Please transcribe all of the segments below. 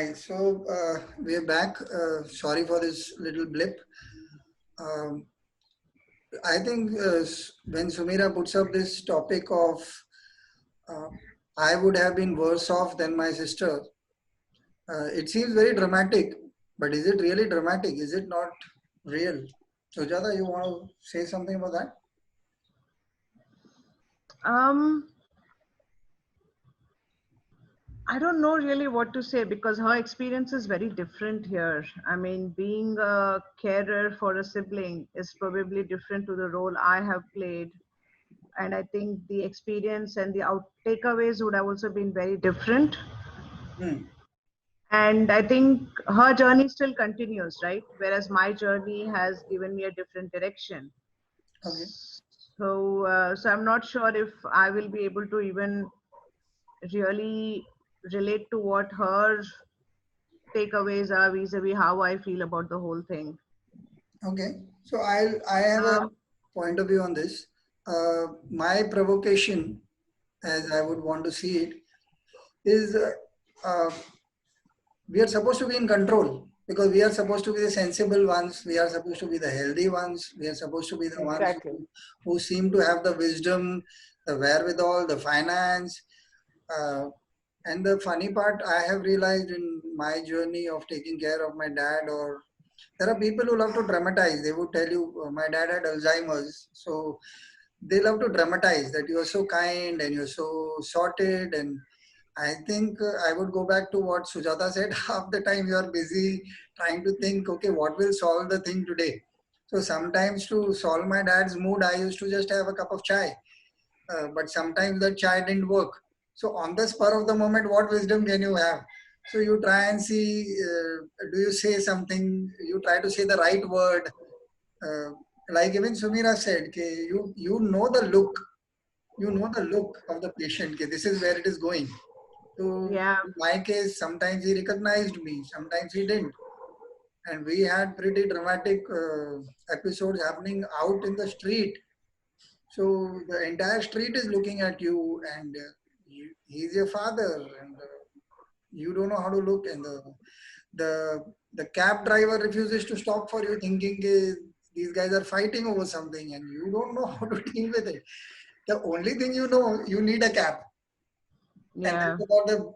We're back. Sorry for this little blip. Um, I think when Sumira puts up this topic of uh, I would have been worse off than my sister, it seems very dramatic. But is it really dramatic? Is it not real? Sujata, you want to say something about that? Um, I don't know really what to say because her experience is very different here. I mean, being a carer for a sibling is probably different to the role I have played. And I think the experience and the takeaways would have also been very different. Hmm. And I think her journey still continues, right? Whereas my journey has given me a different direction. Okay. So I'm not sure if I will be able to even really relate to what her takeaways are vis-a-vis how I feel about the whole thing. Okay. I have a Um, point of view on this. My provocation, as I would want to see it, is uh, we are supposed to be in control because we are supposed to be the sensible ones, we are supposed to be the healthy ones, we are supposed to be the ones Exactly. who seem to have the wisdom, the wherewithal, the finance. uh, and the funny part I have realized in my journey of taking care of my dad, or there are people who love to dramatize. They would tell you, my dad had Alzheimer's, so they love to dramatize that you are so kind and you're so sorted. And I think I would go back to what Sujata said. Half the time you are busy trying to think, okay, what will solve the thing today? So sometimes to solve my dad's mood, I used to just have a cup of chai. But sometimes the chai didn't work. So on the spur of the moment, what wisdom can you have? So you try and see, do you say something? You try to say the right word. Uh, like even Sumira said, okay, you know the look, you know the look of the patient. Okay, this is where it is going. So yeah, in my case, sometimes he recognized me, sometimes he didn't. And we had pretty dramatic episodes happening out in the street. So the entire street is looking at you, and he's your father, and you don't know how to look. And the the cab driver refuses to stop for you, thinking these guys are fighting over something, and you don't know how to deal with it. The only thing you know, you need a cab, and yeah. that's about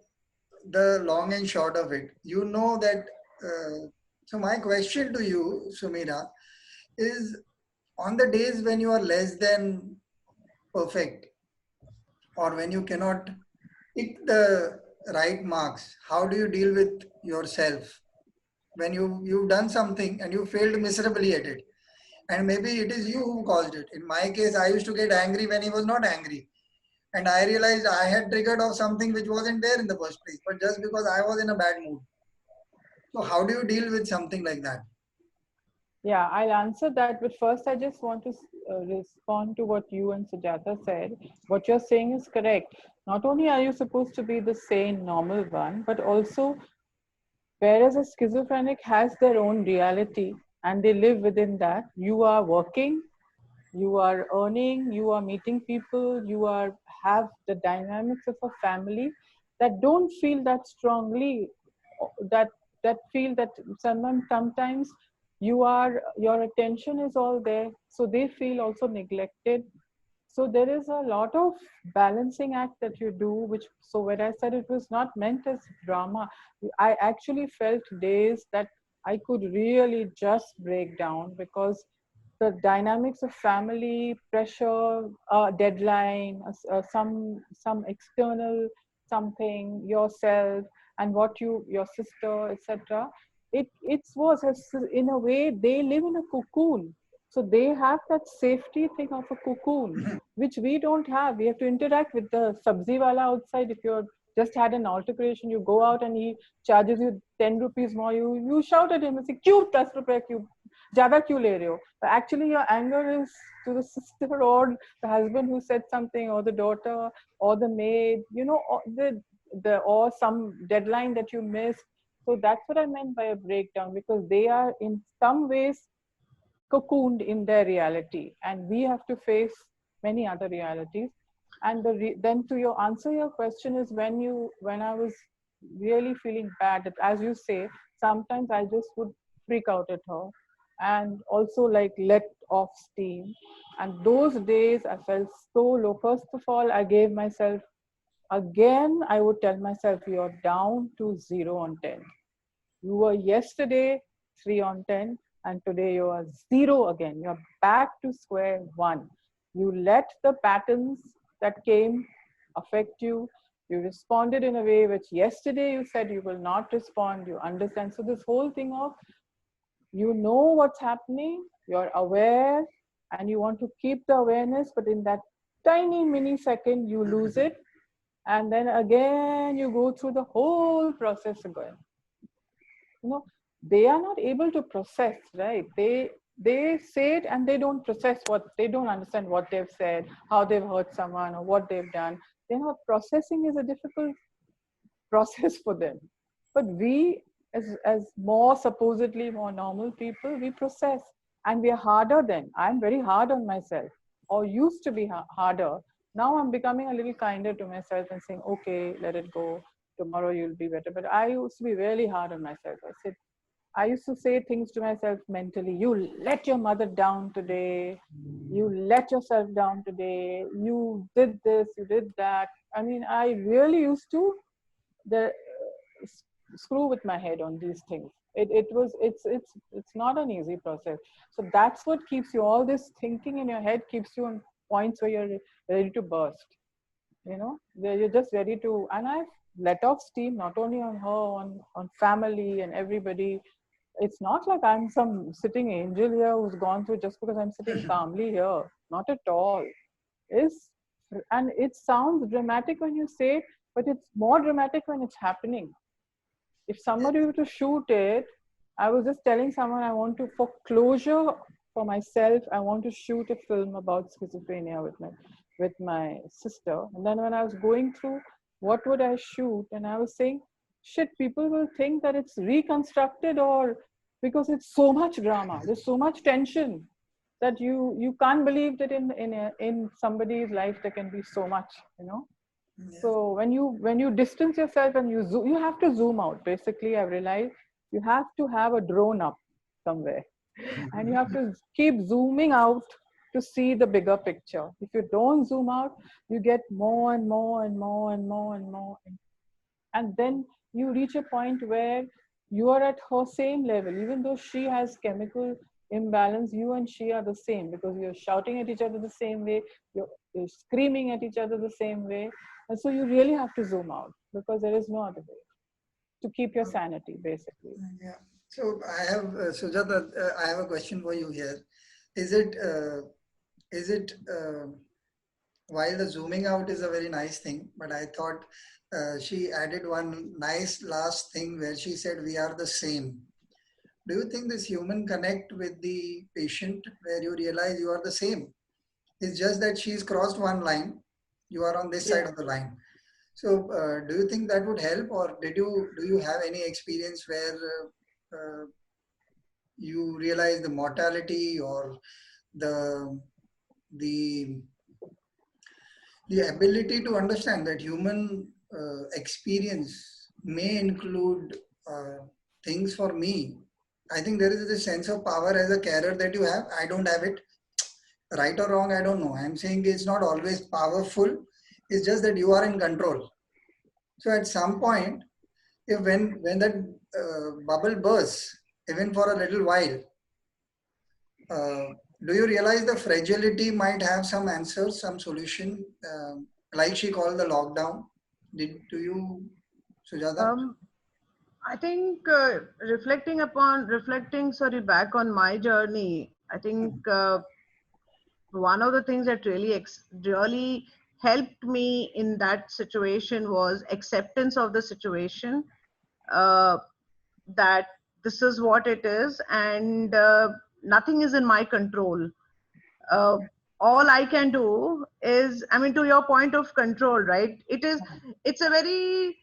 the long and short of it. You know that. So my question to you, Sumira, is on the days when you are less than perfect, or when you cannot pick the right marks, how do you deal with yourself when you've done something and you failed miserably at it? And maybe it is you who caused it. In my case, I used to get angry when he was not angry. And I realized I had triggered off something which wasn't there in the first place, but just because I was in a bad mood. So how do you deal with something like that? Yeah, I'll answer that. But first, I just want to respond to what you and Sujata said. What you're saying is correct. Not only are you supposed to be the sane, normal one, but also, whereas a schizophrenic has their own reality and they live within that, you are working, you are earning, you are meeting people, you are have the dynamics of a family that don't feel that strongly, that feel that sometimes you are, your attention is all there, so they feel also neglected. So there is a lot of balancing act that you do, which, so when I said it was not meant as drama, I actually felt days that I could really just break down because the dynamics of family pressure, deadline, some external something, yourself, and what you, your sister, etc. It was in a way they live in a cocoon, so they have that safety thing of a cocoon, which we don't have. We have to interact with the sabzi wala outside. If you're just had an altercation, you go out and he charges you 10 rupees more. You shout at him and say, "Kyun 10 rupees kyun? Jada kyun le rahe ho?" But actually, your anger is to the sister or the husband who said something, or the daughter, or the maid. You know, or or some deadline that you missed. So that's what I meant by a breakdown, because they are in some ways cocooned in their reality, and we have to face many other realities. And then to your answer your question is, when I was really feeling bad. That, as you say, sometimes I just would freak out at her and also like let off steam. And those days I felt so low. First of all, I gave myself, again, I would tell myself, you're down to 0 on 10. You were yesterday 3 on 10, and today you are 0 again. You're back to square one. You let the patterns that came affect you. You responded in a way which yesterday you said you will not respond. You understand. So, this whole thing of you know what's happening, you're aware, and you want to keep the awareness, but in that tiny mini second, you lose it. And then again, you go through the whole process again. You know, they are not able to process, right? They say it and they don't process what, they don't understand what they've said, how they've hurt someone, or what they've done. They're not processing, is a difficult process for them. But we, as more supposedly more normal people, we process, and we are harder then. I'm very hard on myself, or used to be harder. Now I'm becoming a little kinder to myself and saying, okay, let it go. Tomorrow you'll be better. But I used to be really hard on myself. I used to say things to myself mentally. You let your mother down today. You let yourself down today. You did this, you did that. I mean, I really used to screw with my head on these things. It's not an easy process. So that's what keeps you, all this thinking in your head keeps you on points where you're ready to burst. You know, where you're just ready to, and I've let off steam not only on her, on family and everybody. It's not like I'm some sitting angel here who's gone through just because I'm sitting calmly here. Not at all. Is And it sounds dramatic when you say it, but it's more dramatic when it's happening. If somebody were to shoot it, I was just telling someone I want to, for closure for myself, I want to shoot a film about schizophrenia with my sister. And then when I was going through what would I shoot, and I was saying, shit, people will think that it's reconstructed, or because it's so much drama, there's so much tension that you can't believe that in somebody's life there can be so much, you know. Yeah. So when you distance yourself and you have to zoom out. Basically, I've realized you have to have a drone up somewhere, and you have to keep zooming out to see the bigger picture. If you don't zoom out, you get more and more and more and more and more, and then you reach a point where you are at her same level. Even though she has chemical imbalance, you and she are the same, because you're shouting at each other the same way, you're screaming at each other the same way. And so you really have to zoom out, because there is no other way to keep your sanity, basically. Yeah. So I have, Sujata, I have a question for you here. Is it, while the zooming out is a very nice thing, but I thought she added one nice last thing where she said, we are the same. Do you think this human connect with the patient where you realize you are the same? It's just that she's crossed one line, you are on this side of the line. So do you think that would help, or do you have any experience where you realize the mortality or the the the ability to understand that human experience may include things for me? I think there is this sense of power as a carer that you have. I don't have it. Right or wrong, I don't know. I'm saying it's not always powerful. It's just that you are in control. So at some point, if when that bubble bursts, even for a little while, uh, do you realize the fragility might have some answers, some solution, like she called the lockdown? Do you, Sujata? I think back on my journey, I think one of the things that really helped me in that situation was acceptance of the situation, uh, that this is what it is, and nothing is in my control. uh, all I can do is, I mean, to your point of control, right? It's a very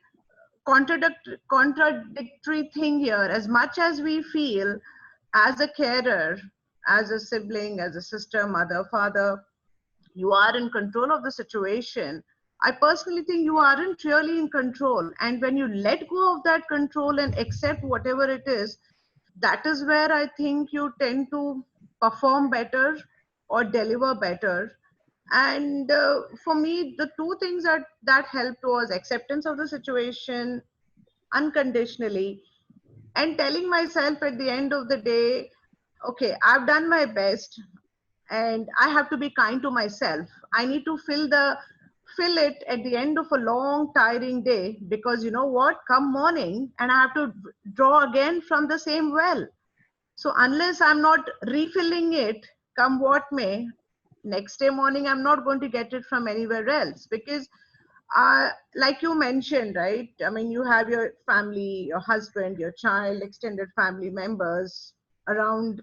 contradictory thing here. As much as we feel as a carer, as a sibling, as a sister, mother, father, you are in control of the situation. I personally think you aren't really in control. And when you let go of that control and accept whatever it is, that is where I think you tend to perform better or deliver better. And for me, the two things that helped was acceptance of the situation unconditionally, and telling myself at the end of the day, okay, I've done my best, and I have to be kind to myself. I need to fill it at the end of a long tiring day, because you know what, come morning and I have to draw again from the same well. So unless I'm not refilling it, come what may, next day morning I'm not going to get it from anywhere else. Because like you mentioned, right? I mean, you have your family, your husband, your child, extended family members around,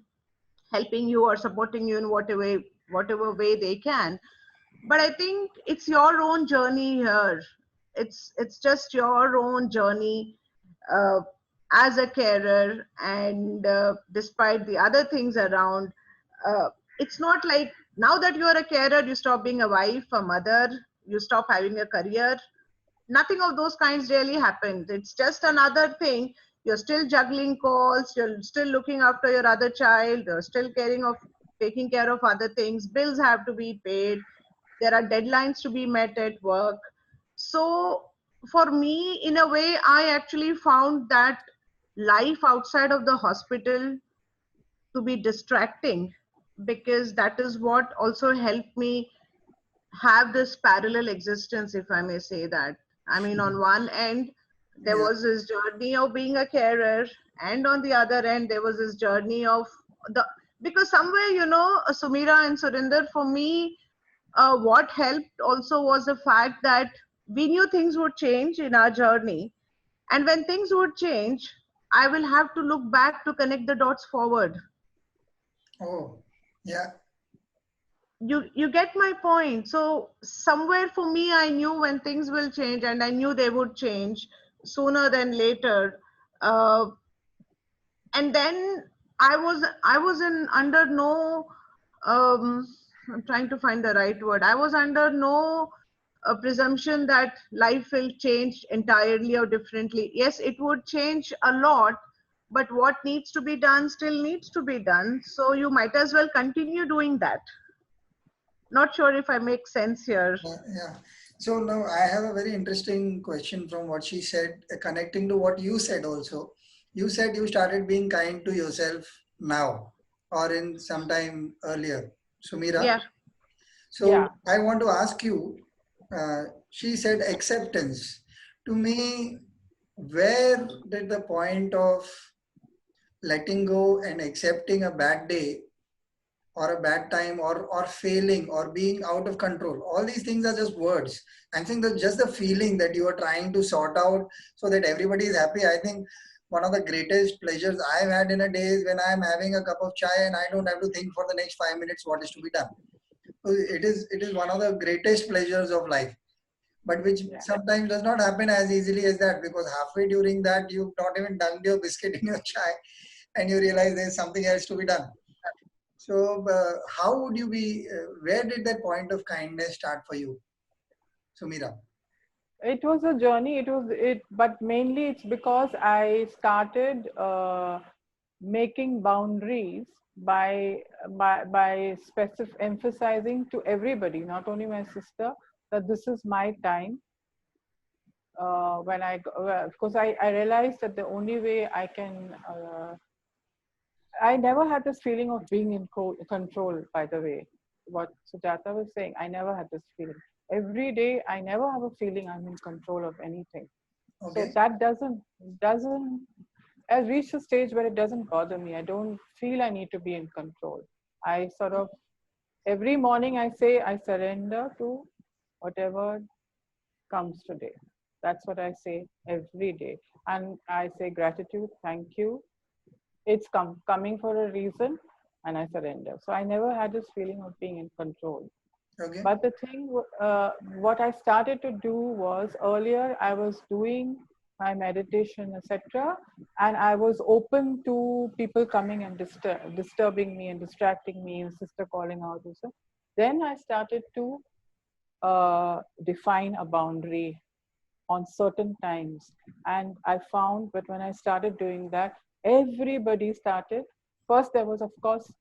helping you or supporting you in whatever way they can. But I think it's your own journey here. It's just your own journey uh, as a carer, and despite the other things around, uh, it's not like now that you're a carer, you stop being a wife, a mother, you stop having a career. Nothing of those kinds really happens. It's just another thing. You're still juggling calls, you're still looking after your other child, you're still taking care of other things. Bills have to be paid, there are deadlines to be met at work. So for me, in a way, I actually found that life outside of the hospital to be distracting, because that is what also helped me have this parallel existence, if I may say that. I mean, on one end, there Yeah. was this journey of being a carer, and on the other end, there was this journey of the, because somewhere, Sumira and Surinder, for me, what helped also was the fact that we knew things would change in our journey. And when things would change, I will have to look back to connect the dots forward. Oh, yeah. You get my point. So somewhere for me, I knew when things will change, and I knew they would change sooner than later. uh, and then I was in under no, um, I'm trying to find the right word. I was under no presumption that life will change entirely or differently. Yes, it would change a lot, but what needs to be done still needs to be done, so you might as well continue doing that. Not sure if I make sense here. Yeah. So now I have a very interesting question from what she said, connecting to what you said also. You said you started being kind to yourself now or in some time earlier, Sumira. Yeah. Yeah. So I want to ask you, she said acceptance. To me, where did the point of letting go and accepting a bad day or a bad time or failing or being out of control, all these things are just words. I'm saying that just the feeling that you are trying to sort out so that everybody is happy. I think one of the greatest pleasures I've had in a day is when I'm having a cup of chai and I don't have to think for the next 5 minutes what is to be done. So it is one of the greatest pleasures of life, but which Yeah. sometimes does not happen as easily as that, because halfway during that you've not even done your biscuit in your chai and you realize there's something else to be done. So, how would you be? Where did that point of kindness start for you, Sumira? It was a journey. But mainly it's because I started making boundaries by specific emphasizing to everybody, not only my sister, that this is my time. Because I realized that the only way I can, I never had this feeling of being in control, by the way. What Sujata was saying, I never had this feeling. Every day, I never have a feeling I'm in control of anything. So Okay. that doesn't I've reached a stage where it doesn't bother me. I don't feel I need to be in control. I sort of, every morning I say I surrender to whatever comes today. That's what I say every day. And I say gratitude, thank you. It's coming for a reason, and I surrender. So I never had this feeling of being in control. Okay. But the thing, what I started to do was, earlier I was doing my meditation, etc., and I was open to people coming and disturbing me and distracting me, and sister calling out and stuff. Then I started to define a boundary on certain times. And I found that when I started doing that, everybody started. First, there was, of course,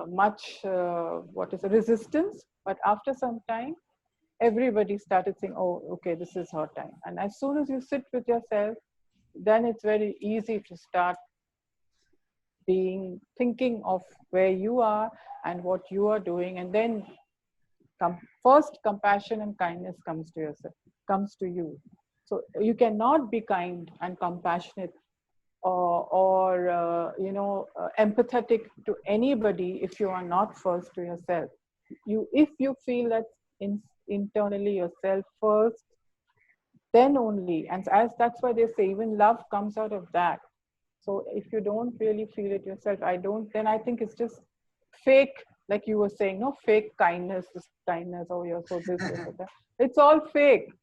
much resistance, but after some time, everybody started saying, "Oh, okay, this is her time." And as soon as you sit with yourself, then it's very easy to start thinking of where you are and what you are doing, and then first compassion and kindness comes to you. So you cannot be kind and compassionate or empathetic to anybody if you are not first to yourself. If you feel that internally yourself first, then only, and as that's why they say even love comes out of that. So if you don't really feel it yourself, then I think it's just fake, like you were saying, no, fake kindness, this kindness, oh, you're so this, you're so that. It's all fake.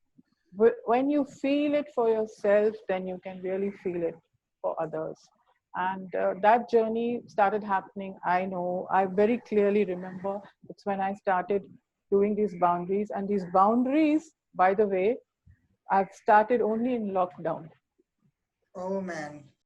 When you feel it for yourself, then you can really feel it for others. And that journey started happening. I very clearly remember it's when I started doing these boundaries. And these boundaries, by the way, I've started only in lockdown. Oh man.